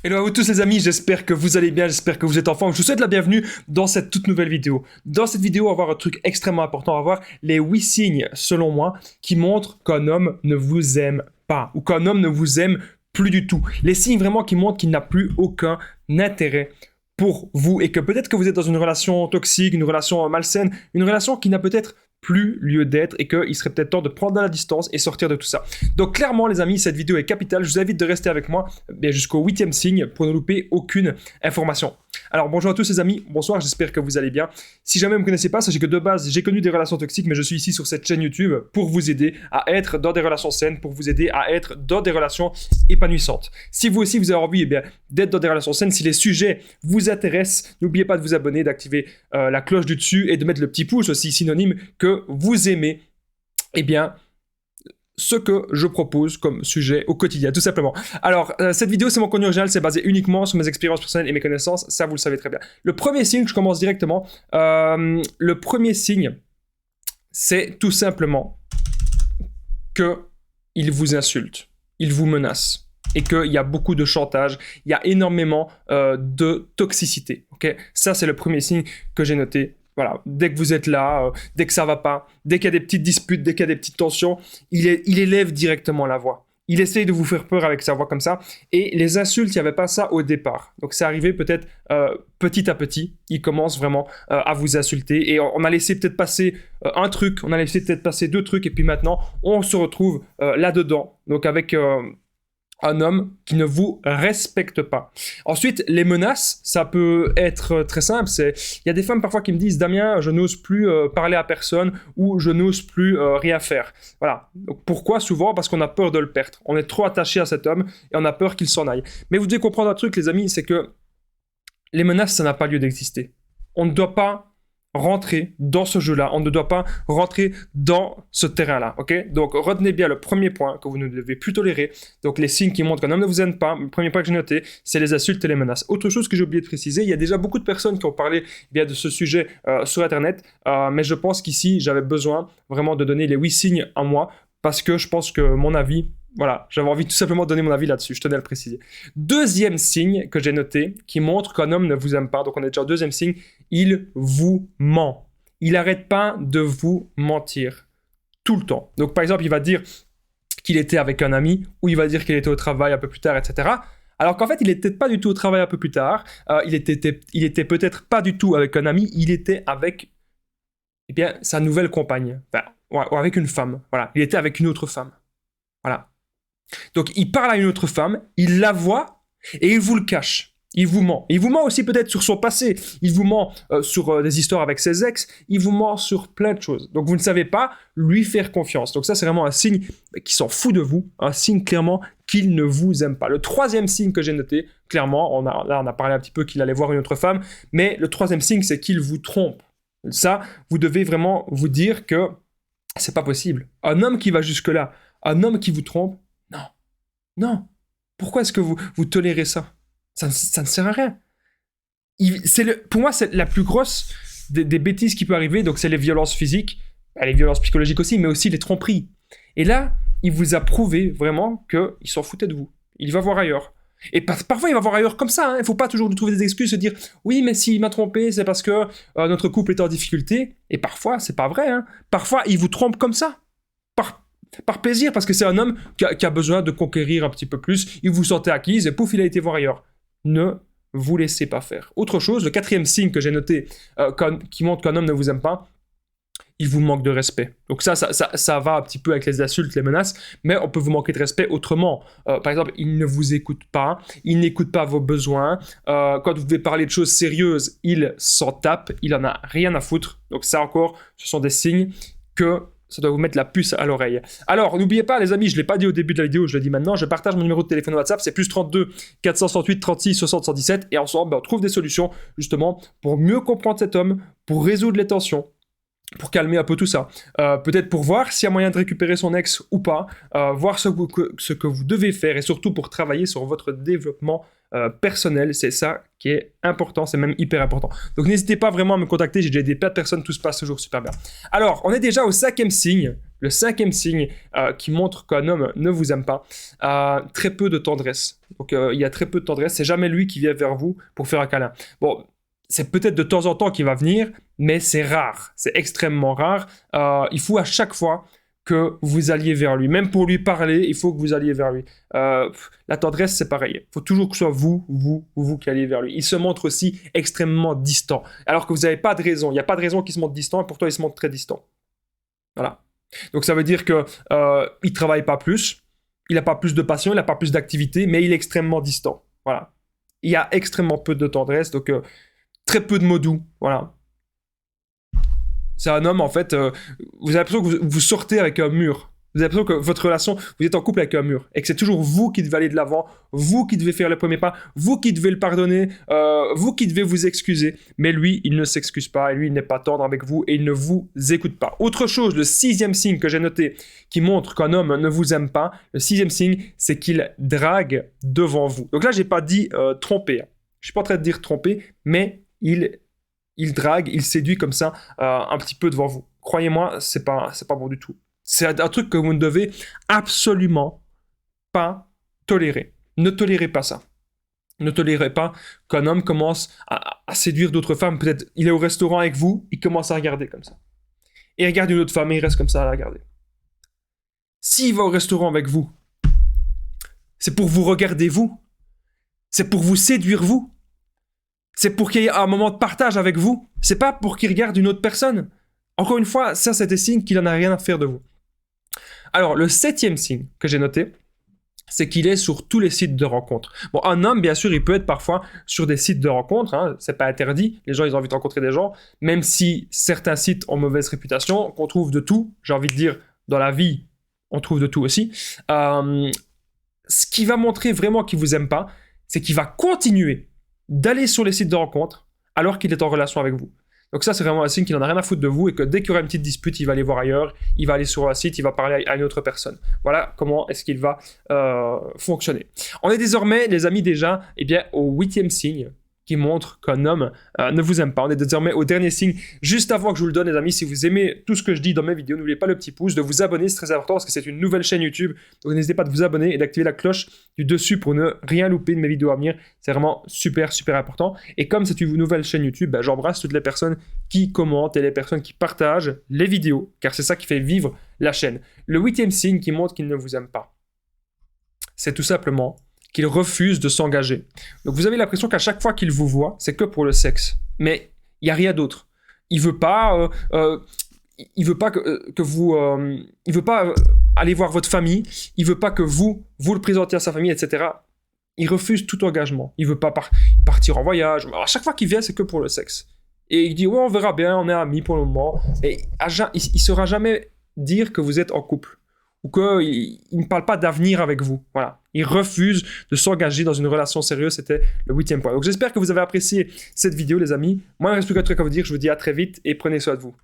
Hello à vous tous les amis, j'espère que vous allez bien, j'espère que vous êtes en forme. Je vous souhaite la bienvenue dans cette toute nouvelle vidéo. Dans cette vidéo, on va voir un truc extrêmement important, on va voir les 8 signes, selon moi, qui montrent qu'un homme ne vous aime pas ou qu'un homme ne vous aime plus du tout. Les signes vraiment qui montrent qu'il n'a plus aucun intérêt pour vous et que peut-être que vous êtes dans une relation toxique, une relation malsaine, une relation qui n'a peut-être plus lieu d'être et qu'il serait peut-être temps de prendre de la distance et sortir de tout ça. Donc clairement les amis, cette vidéo est capitale. Je vous invite de rester avec moi jusqu'au 8e signe pour ne louper aucune information. Alors bonjour à tous les amis, bonsoir, j'espère que vous allez bien. Si jamais vous ne me connaissez pas, sachez que de base, j'ai connu des relations toxiques, mais je suis ici sur cette chaîne YouTube pour vous aider à être dans des relations saines, pour vous aider à être dans des relations épanouissantes. Si vous aussi vous avez envie d'être dans des relations saines, si les sujets vous intéressent, n'oubliez pas de vous abonner, d'activer la cloche du dessus et de mettre le petit pouce aussi synonyme que vous aimez ce que je propose comme sujet au quotidien, tout simplement. Alors, cette vidéo, c'est mon contenu original, c'est basé uniquement sur mes expériences personnelles et mes connaissances, ça vous le savez très bien. Le premier signe, je commence directement, le premier signe, c'est tout simplement qu'il vous insulte, il vous menace, et qu'il y a beaucoup de chantage, il y a énormément de toxicité, ok? Ça, c'est le premier signe que j'ai noté. Voilà, dès que vous êtes là, dès que ça va pas, dès qu'il y a des petites disputes, dès qu'il y a des petites tensions, il élève directement la voix. Il essaye de vous faire peur avec sa voix comme ça. Et les insultes, il n'y avait pas ça au départ. Donc c'est arrivé peut-être petit à petit. Il commence vraiment à vous insulter. Et on a laissé peut-être passer un truc, on a laissé peut-être passer deux trucs. Et puis maintenant, on se retrouve là-dedans. Donc avec un homme qui ne vous respecte pas. Ensuite, les menaces, ça peut être très simple. Il y a des femmes parfois qui me disent « Damien, je n'ose plus parler à personne » ou « je n'ose plus rien faire ». Voilà. Donc, pourquoi? Souvent parce qu'on a peur de le perdre. On est trop attaché à cet homme et on a peur qu'il s'en aille. Mais vous devez comprendre un truc, les amis, c'est que les menaces, ça n'a pas lieu d'exister. On ne doit pas rentrer dans ce jeu-là, on ne doit pas rentrer dans ce terrain-là, ok? Donc retenez bien le premier point que vous ne devez plus tolérer, donc les signes qui montrent qu'un homme ne vous aime pas, le premier point que j'ai noté, c'est les insultes et les menaces. Autre chose que j'ai oublié de préciser, il y a déjà beaucoup de personnes qui ont parlé de ce sujet sur Internet, mais je pense qu'ici, j'avais besoin vraiment de donner les 8 signes à moi, parce que je pense que mon avis, voilà, j'avais envie tout simplement de donner mon avis là-dessus, je tenais à le préciser. Deuxième signe que j'ai noté, qui montre qu'un homme ne vous aime pas, donc on est déjà au deuxième signe, il vous ment. Il n'arrête pas de vous mentir, tout le temps. Donc par exemple, il va dire qu'il était avec un ami, ou il va dire qu'il était au travail un peu plus tard, etc. Alors qu'en fait, il n'était pas du tout au travail un peu plus tard, il était peut-être pas du tout avec un ami, il était avec sa nouvelle compagne, ou avec une femme, voilà. Il était avec une autre femme, voilà. Donc, il parle à une autre femme, il la voit et il vous le cache. Il vous ment. Il vous ment aussi peut-être sur son passé. Il vous ment sur des histoires avec ses ex. Il vous ment sur plein de choses. Donc, vous ne savez pas lui faire confiance. Donc, ça, c'est vraiment un signe qui s'en fout de vous. Un signe clairement qu'il ne vous aime pas. Le troisième signe que j'ai noté, clairement, on a parlé un petit peu qu'il allait voir une autre femme. Mais le troisième signe, c'est qu'il vous trompe. Ça, vous devez vraiment vous dire que c'est pas possible. Un homme qui va jusque-là, un homme qui vous trompe, non. Pourquoi est-ce que vous tolérez ça? Ça ne sert à rien. Pour moi, c'est la plus grosse des bêtises qui peut arriver. Donc, c'est les violences physiques, les violences psychologiques aussi, mais aussi les tromperies. Et là, il vous a prouvé vraiment qu'il s'en foutait de vous. Il va voir ailleurs. Et parfois, il va voir ailleurs comme ça. Il ne faut pas toujours lui trouver des excuses, se dire « Oui, mais s'il m'a trompé, c'est parce que notre couple est en difficulté. » Et parfois, c'est pas vrai. Parfois, il vous trompe comme ça. Par plaisir, parce que c'est un homme qui a besoin de conquérir un petit peu plus, il vous sentait acquise et pouf, il a été voir ailleurs. Ne vous laissez pas faire. Autre chose, le quatrième signe que j'ai noté qui montre qu'un homme ne vous aime pas, il vous manque de respect. Donc ça va un petit peu avec les insultes, les menaces, mais on peut vous manquer de respect autrement. Par exemple, il ne vous écoute pas, il n'écoute pas vos besoins, quand vous devez parler de choses sérieuses, il s'en tape, il en a rien à foutre. Donc ça encore, ce sont des signes que ça doit vous mettre la puce à l'oreille. Alors, n'oubliez pas, les amis, je ne l'ai pas dit au début de la vidéo, je le dis maintenant, je partage mon numéro de téléphone WhatsApp, c'est plus 32 468 36 60 117, et ensemble, on trouve des solutions, justement, pour mieux comprendre cet homme, pour résoudre les tensions, pour calmer un peu tout ça. Peut-être pour voir s'il y a moyen de récupérer son ex ou pas, voir ce que vous devez faire, et surtout pour travailler sur votre développement personnel. C'est ça qui est important, c'est même hyper important. Donc n'hésitez pas vraiment à me contacter, j'ai déjà aidé plein de personnes, tout se passe toujours super bien. Alors, on est déjà au 5e signe Le 5e signe qui montre qu'un homme ne vous aime pas, très peu de tendresse. Donc il y a très peu de tendresse, c'est jamais lui qui vient vers vous pour faire un câlin. Bon, c'est peut-être de temps en temps qu'il va venir, mais c'est rare, c'est extrêmement rare. Il faut à chaque fois que vous alliez vers lui. Même pour lui parler, il faut que vous alliez vers lui. La tendresse, c'est pareil. Il faut toujours que ce soit vous qui alliez vers lui. Il se montre aussi extrêmement distant. Alors que vous n'avez pas de raison. Il n'y a pas de raison qu'il se montre distant, et pourtant il se montre très distant. Voilà. Donc ça veut dire qu'il ne travaille pas plus, il n'a pas plus de passion, il n'a pas plus d'activité, mais il est extrêmement distant. Voilà. Il y a extrêmement peu de tendresse, donc très peu de mots doux. Voilà. C'est un homme, en fait, vous avez l'impression que vous sortez avec un mur. Vous avez l'impression que votre relation, vous êtes en couple avec un mur. Et que c'est toujours vous qui devez aller de l'avant, vous qui devez faire le premier pas, vous qui devez le pardonner, vous qui devez vous excuser. Mais lui, il ne s'excuse pas, et lui, il n'est pas tendre avec vous, et il ne vous écoute pas. Autre chose, le 6e signe que j'ai noté, qui montre qu'un homme ne vous aime pas, le 6e signe, c'est qu'il drague devant vous. Donc là, je n'ai pas dit tromper. Je ne suis pas en train de dire tromper, mais il drague, il séduit comme ça un petit peu devant vous. Croyez-moi, c'est pas bon du tout. C'est un truc que vous ne devez absolument pas tolérer. Ne tolérez pas ça. Ne tolérez pas qu'un homme commence à séduire d'autres femmes. Peut-être il est au restaurant avec vous, il commence à regarder comme ça. Et il regarde une autre femme et il reste comme ça à la regarder. S'il va au restaurant avec vous, c'est pour vous regarder vous. C'est pour vous séduire vous. C'est pour qu'il y ait un moment de partage avec vous. C'est pas pour qu'il regarde une autre personne. Encore une fois, ça, c'est des signes qu'il n'en a rien à faire de vous. Alors, le 7e signe que j'ai noté, c'est qu'il est sur tous les sites de rencontres. Bon, un homme, bien sûr, il peut être parfois sur des sites de rencontres, hein, c'est pas interdit, les gens, ils ont envie de rencontrer des gens, même si certains sites ont mauvaise réputation, qu'on trouve de tout, j'ai envie de dire, dans la vie, on trouve de tout aussi. Ce qui va montrer vraiment qu'il vous aime pas, c'est qu'il va continuer d'aller sur les sites de rencontres alors qu'il est en relation avec vous. Donc ça, c'est vraiment un signe qu'il n'en a rien à foutre de vous et que dès qu'il y aura une petite dispute, il va aller voir ailleurs, il va aller sur un site, il va parler à une autre personne. Voilà comment est-ce qu'il va fonctionner. On est désormais, les amis, déjà au 8e signe qui montre qu'un homme ne vous aime pas. On est désormais au dernier signe. Juste avant que je vous le donne, les amis, si vous aimez tout ce que je dis dans mes vidéos, n'oubliez pas le petit pouce, de vous abonner, c'est très important parce que c'est une nouvelle chaîne YouTube. Donc n'hésitez pas de vous abonner et d'activer la cloche du dessus pour ne rien louper de mes vidéos à venir. C'est vraiment super, super important. Et comme c'est une nouvelle chaîne YouTube, j'embrasse toutes les personnes qui commentent et les personnes qui partagent les vidéos, car c'est ça qui fait vivre la chaîne. Le 8e signe qui montre qu'il ne vous aime pas, c'est tout simplement qu'il refuse de s'engager. Donc vous avez l'impression qu'à chaque fois qu'il vous voit, c'est que pour le sexe. Mais il n'y a rien d'autre. Il veut pas que vous... il veut pas aller voir votre famille. Il veut pas que vous le présentiez à sa famille, etc. Il refuse tout engagement. Il veut pas partir en voyage. À chaque fois qu'il vient, c'est que pour le sexe. Et il dit, ouais, on verra bien, on est amis pour le moment. Et il saura jamais dire que vous êtes en couple. Ou qu'il ne parle pas d'avenir avec vous. Voilà. Il refuse de s'engager dans une relation sérieuse. C'était le 8e point. Donc j'espère que vous avez apprécié cette vidéo, les amis. Moi, il ne reste plus qu'un truc à vous dire. Je vous dis à très vite et prenez soin de vous.